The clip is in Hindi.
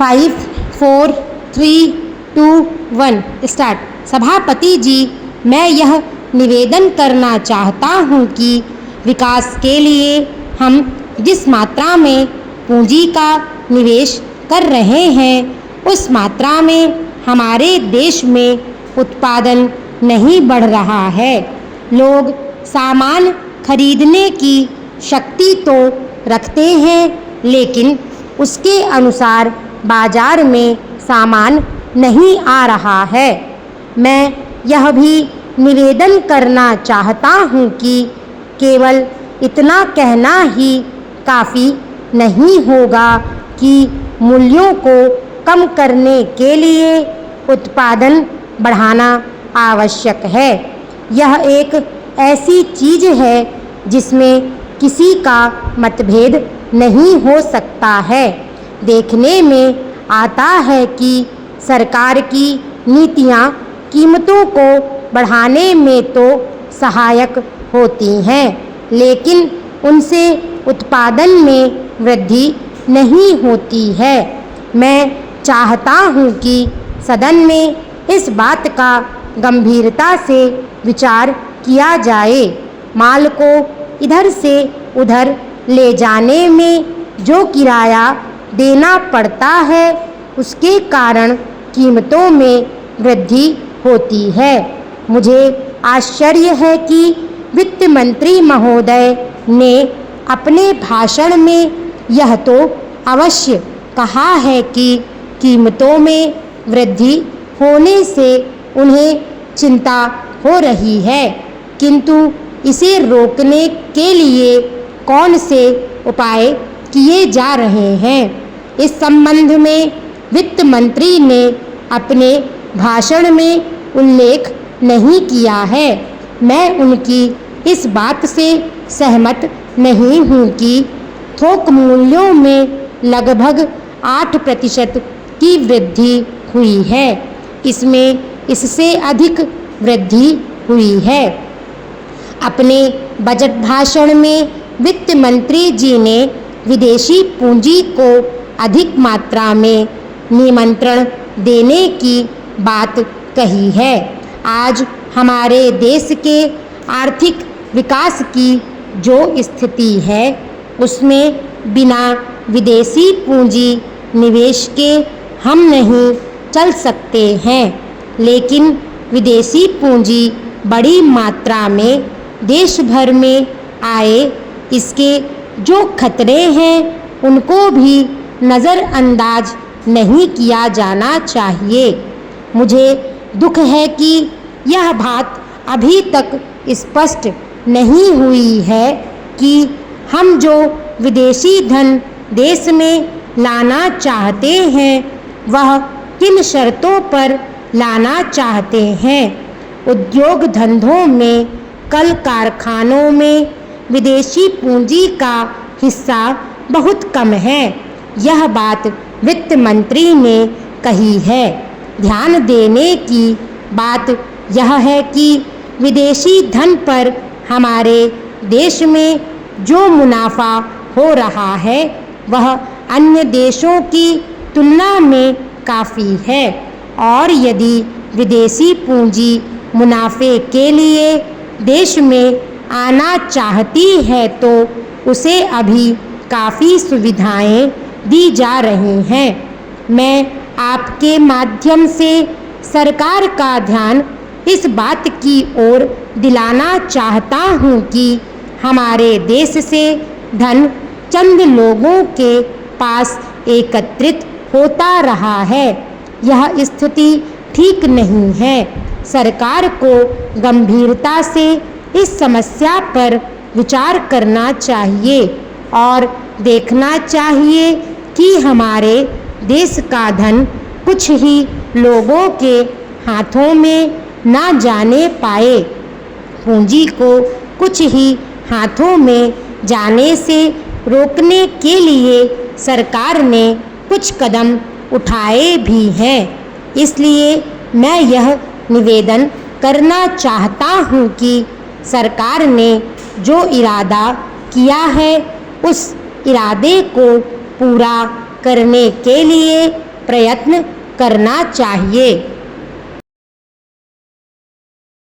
5 4 3 2 1 स्टार्ट। सभापति जी, मैं यह निवेदन करना चाहता हूँ कि विकास के लिए हम जिस मात्रा में पूंजी का निवेश कर रहे हैं उस मात्रा में हमारे देश में उत्पादन नहीं बढ़ रहा है। लोग सामान खरीदने की शक्ति तो रखते हैं लेकिन उसके अनुसार बाजार में सामान नहीं आ रहा है। मैं यह भी निवेदन करना चाहता हूँ कि केवल इतना कहना ही काफ़ी नहीं होगा कि मूल्यों को कम करने के लिए उत्पादन बढ़ाना आवश्यक है। यह एक ऐसी चीज़ है जिसमें किसी का मतभेद नहीं हो सकता है। देखने में आता है कि सरकार की नीतियाँ कीमतों को बढ़ाने में तो सहायक होती हैं लेकिन उनसे उत्पादन में वृद्धि नहीं होती है। मैं चाहता हूँ कि सदन में इस बात का गंभीरता से विचार किया जाए। माल को इधर से उधर ले जाने में जो किराया देना पड़ता है उसके कारण कीमतों में वृद्धि होती है। मुझे आश्चर्य है कि वित्त मंत्री महोदय ने अपने भाषण में यह तो अवश्य कहा है कि कीमतों में वृद्धि होने से उन्हें चिंता हो रही है, किंतु इसे रोकने के लिए कौन से उपाय किए जा रहे हैं, इस संबंध में वित्त मंत्री ने अपने भाषण में उल्लेख नहीं किया है। मैं उनकी इस बात से सहमत नहीं हूँ कि थोक मूल्यों में लगभग 8% की वृद्धि हुई है। इसमें इससे अधिक वृद्धि हुई है। अपने बजट भाषण में वित्त मंत्री जी ने विदेशी पूंजी को अधिक मात्रा में निमंत्रण देने की बात कही है। आज हमारे देश के आर्थिक विकास की जो स्थिति है उसमें बिना विदेशी पूंजी निवेश के हम नहीं चल सकते हैं, लेकिन विदेशी पूंजी बड़ी मात्रा में देश भर में आए इसके जो खतरे हैं उनको भी नज़रअंदाज नहीं किया जाना चाहिए। मुझे दुख है कि यह बात अभी तक स्पष्ट नहीं हुई है कि हम जो विदेशी धन देश में लाना चाहते हैं वह किन शर्तों पर लाना चाहते हैं। उद्योग धंधों में, कल कारखानों में विदेशी पूंजी का हिस्सा बहुत कम है। यह बात वित्त मंत्री ने कही है। ध्यान देने की बात यह है कि विदेशी धन पर हमारे देश में जो मुनाफा हो रहा है वह अन्य देशों की तुलना में काफ़ी है और यदि विदेशी पूंजी मुनाफे के लिए देश में आना चाहती है तो उसे अभी काफ़ी सुविधाएं दी जा रही हैं। मैं आपके माध्यम से सरकार का ध्यान इस बात की ओर दिलाना चाहता हूँ कि हमारे देश से धन चंद लोगों के पास एकत्रित होता रहा है। यह स्थिति ठीक नहीं है। सरकार को गंभीरता से इस समस्या पर विचार करना चाहिए और देखना चाहिए कि हमारे देश का धन कुछ ही लोगों के हाथों में ना जाने पाए। पूंजी को कुछ ही हाथों में जाने से रोकने के लिए सरकार ने कुछ कदम उठाए भी हैं। इसलिए मैं यह निवेदन करना चाहता हूँ कि सरकार ने जो इरादा किया है उस इरादे को पूरा करने के लिए प्रयत्न करना चाहिए।